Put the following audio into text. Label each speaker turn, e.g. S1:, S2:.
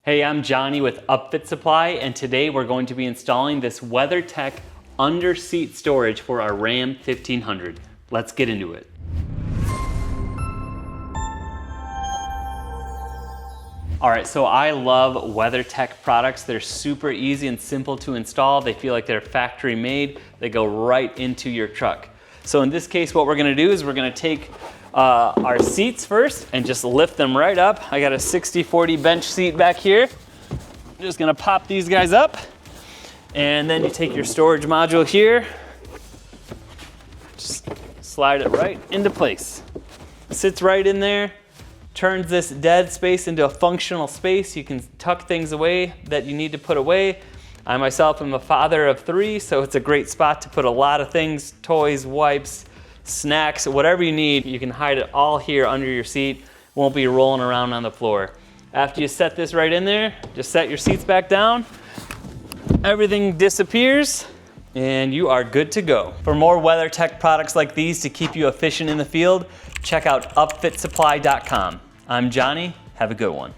S1: Hey, I'm Johnny with Upfit Supply, and today we're going to be installing this WeatherTech Under Seat Storage for our Ram 1500. Let's get into it. All right, so I love WeatherTech products. They're super easy and simple to install. They feel like they're factory made. They go right into your truck. So in this case, what we're gonna do is we're gonna take our seats first and just lift them right up. I got a 60/40 bench seat back here. I'm just gonna pop these guys up. And then you take your storage module here, just slide it right into place. Sits right in there, turns this dead space into a functional space. You can tuck things away that you need to put away. I myself am a father of 3, so it's a great spot to put a lot of things, toys, wipes, snacks, whatever you need. You can hide it all here under your seat. Won't be rolling around on the floor. After you set this right in there, just set your seats back down. Everything disappears and you are good to go. For more WeatherTech products like these to keep you efficient in the field, check out upfitsupply.com. I'm Johnny, have a good one.